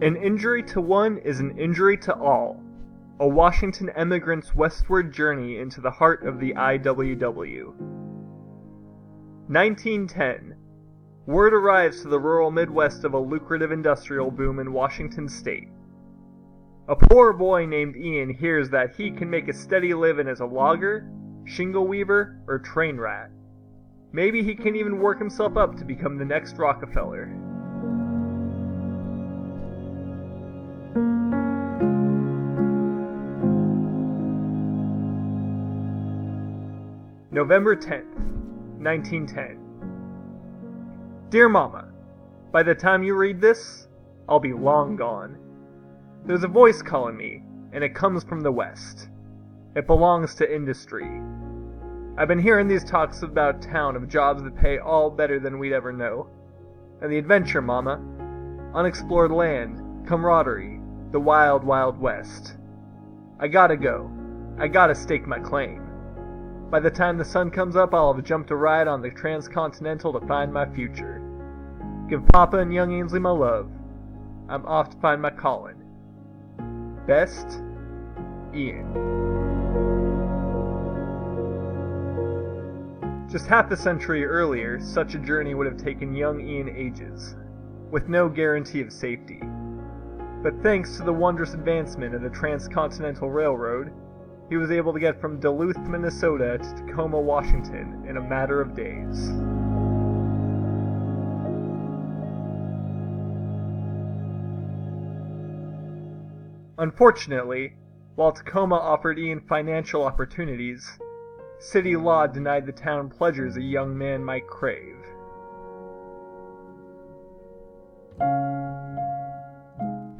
An injury to one is an injury to all. A Washington emigrant's westward journey into the heart of the IWW. 1910. Word arrives to the rural Midwest of a lucrative industrial boom in Washington state. A poor boy named Ian hears that he can make a steady living as a logger, shingle weaver, or train rat. Maybe he can even work himself up to become the next Rockefeller. November 10th, 1910. Dear Mama, by the time you read this, I'll be long gone. There's a voice calling me, and it comes from the West. It belongs to industry. I've been hearing these talks about town of jobs that pay all better than we'd ever know. And the adventure, Mama. Unexplored land, camaraderie, the wild, wild West. I gotta go. I gotta stake my claim. By the time the sun comes up, I'll have jumped a ride on the Transcontinental to find my future. Give Papa and young Ainsley my love. I'm off to find my calling. Best, Ian. Just half a century earlier, such a journey would have taken young Ian ages, with no guarantee of safety. But thanks to the wondrous advancement of the Transcontinental Railroad, he was able to get from Duluth, Minnesota to Tacoma, Washington in a matter of days. Unfortunately, while Tacoma offered Ian financial opportunities, city law denied the town pleasures a young man might crave.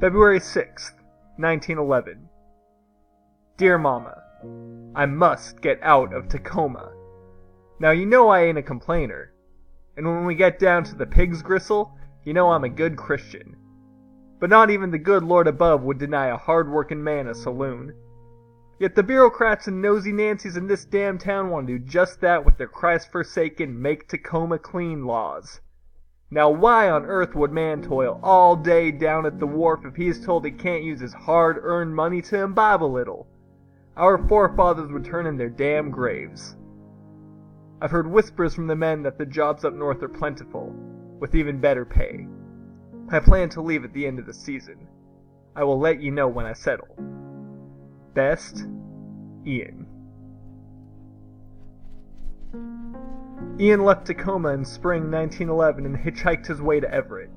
February 6th, 1911. Dear Mama, I must get out of Tacoma. Now you know I ain't a complainer, and when we get down to the pig's gristle, you know I'm a good Christian. But not even the good Lord above would deny a hard-working man a saloon. Yet the bureaucrats and nosy Nancies in this damn town want to do just that with their Christ-forsaken Make Tacoma Clean laws. Now why on earth would man toil all day down at the wharf if he is told he can't use his hard-earned money to imbibe a little? Our forefathers would turn in their damn graves. I've heard whispers from the men that the jobs up north are plentiful, with even better pay. I plan to leave at the end of the season. I will let you know when I settle. Best, Ian. Ian left Tacoma in spring 1911 and hitchhiked his way to Everett.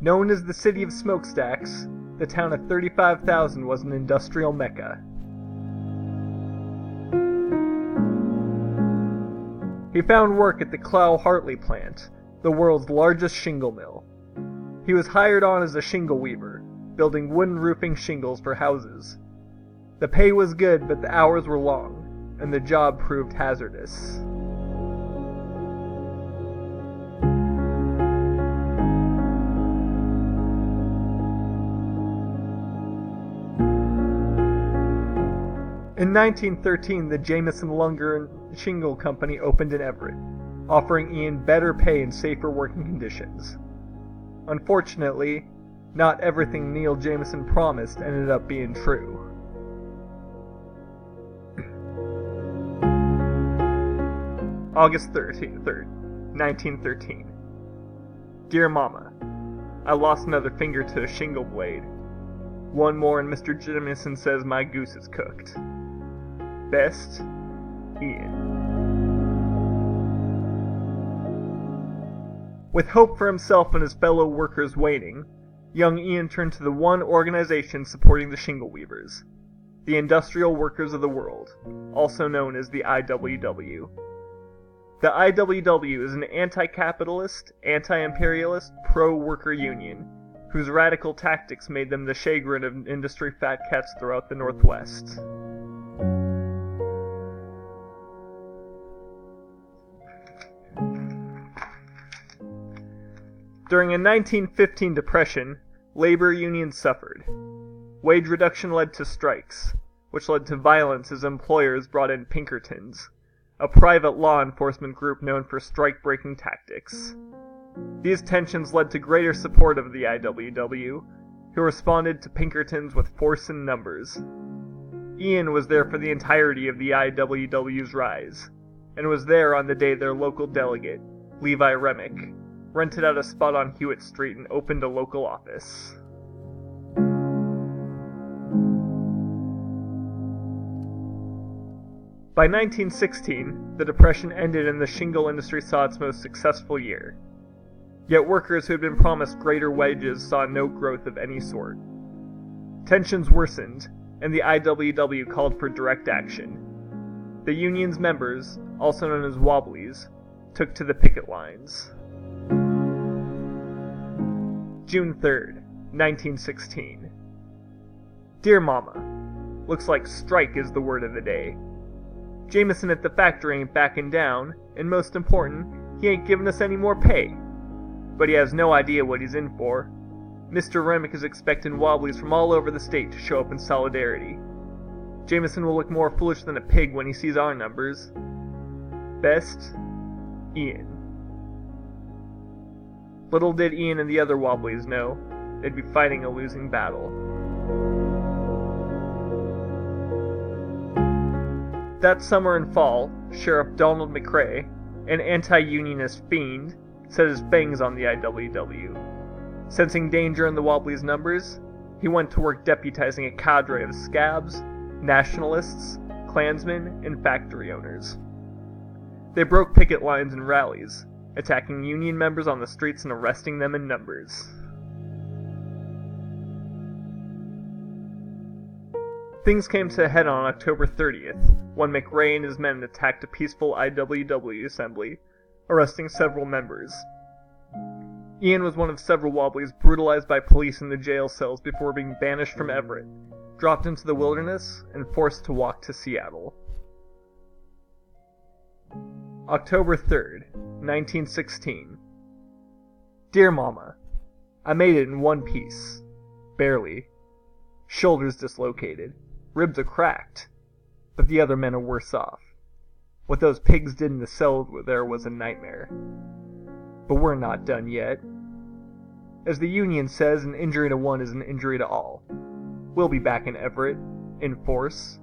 Known as the City of Smokestacks, the town of 35,000 was an industrial mecca. He found work at the Clow-Hartley plant, the world's largest shingle mill. He was hired on as a shingle weaver, building wooden roofing shingles for houses. The pay was good, but the hours were long, and the job proved hazardous. In 1913, the Jameson Lumber and Shingle Company opened in Everett, offering Ian better pay and safer working conditions. Unfortunately, not everything Neil Jameson promised ended up being true. August 3rd, 1913. Dear Mama, I lost another finger to a shingle blade. One more and Mr. Jameson says my goose is cooked. Best, Ian. With hope for himself and his fellow workers waiting, young Ian turned to the one organization supporting the shingle weavers, the Industrial Workers of the World, also known as the IWW. The IWW is an anti-capitalist, anti-imperialist, pro-worker union, whose radical tactics made them the chagrin of industry fat cats throughout the Northwest. During a 1915 depression, labor unions suffered. Wage reduction led to strikes, which led to violence as employers brought in Pinkertons, a private law enforcement group known for strike-breaking tactics. These tensions led to greater support of the IWW, who responded to Pinkertons with force and numbers. Ian was there for the entirety of the IWW's rise, and was there on the day their local delegate, Levi Remick, rented out a spot on Hewitt Street and opened a local office. By 1916, the Depression ended and the shingle industry saw its most successful year. Yet workers who had been promised greater wages saw no growth of any sort. Tensions worsened, and the IWW called for direct action. The union's members, also known as Wobblies, took to the picket lines. June 3rd, 1916. Dear Mama, looks like strike is the word of the day. Jameson at the factory ain't backing down, and most important, he ain't giving us any more pay. But he has no idea what he's in for. Mr. Remick is expecting Wobblies from all over the state to show up in solidarity. Jameson will look more foolish than a pig when he sees our numbers. Best, Ian. Little did Ian and the other Wobblies know, they'd be fighting a losing battle. That summer and fall, Sheriff Donald McRae, an anti-unionist fiend, set his fangs on the IWW. Sensing danger in the Wobblies' numbers, he went to work deputizing a cadre of scabs, nationalists, Klansmen, and factory owners. They broke picket lines and rallies, attacking Union members on the streets and arresting them in numbers. Things came to a head on October 30th, when McRae and his men attacked a peaceful IWW assembly, arresting several members. Ian was one of several Wobblies brutalized by police in the jail cells before being banished from Everett, dropped into the wilderness, and forced to walk to Seattle. October 3rd, 1916. Dear Mama, I made it in one piece. Barely. Shoulders dislocated. Ribs are cracked. But the other men are worse off. What those pigs did in the cell there was a nightmare. But we're not done yet. As the Union says, an injury to one is an injury to all. We'll be back in Everett, in force.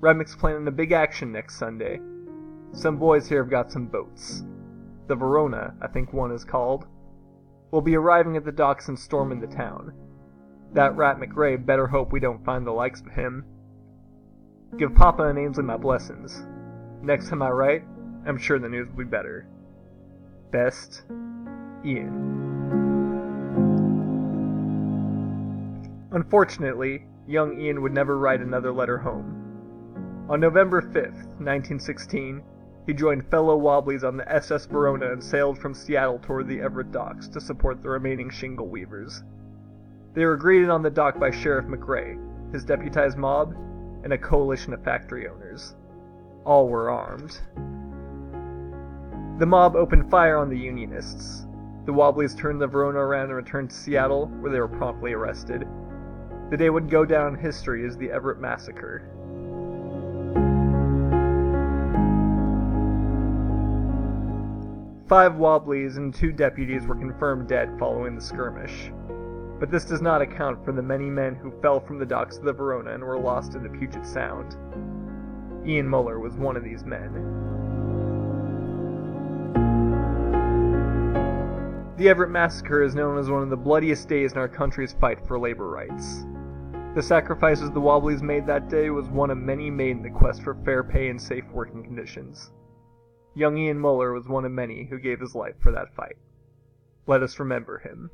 Remick's planning a big action next Sunday. Some boys here have got some boats. The Verona, I think one is called. We'll be arriving at the docks and storming the town. That rat McRae better hope we don't find the likes of him. Give Papa and Ainsley my blessings. Next time I write, I'm sure the news will be better. Best, Ian. Unfortunately, young Ian would never write another letter home. On November 5th, 1916, he joined fellow Wobblies on the SS Verona and sailed from Seattle toward the Everett docks to support the remaining shingle weavers. They were greeted on the dock by Sheriff McRae, his deputized mob, and a coalition of factory owners. All were armed. The mob opened fire on the Unionists. The Wobblies turned the Verona around and returned to Seattle, where they were promptly arrested. The day would go down in history as the Everett Massacre. Five Wobblies and 2 deputies were confirmed dead following the skirmish. But this does not account for the many men who fell from the docks of the Verona and were lost in the Puget Sound. Ian Muller was one of these men. The Everett Massacre is known as one of the bloodiest days in our country's fight for labor rights. The sacrifices the Wobblies made that day was one of many made in the quest for fair pay and safe working conditions. Young Ian Muller was one of many who gave his life for that fight. Let us remember him.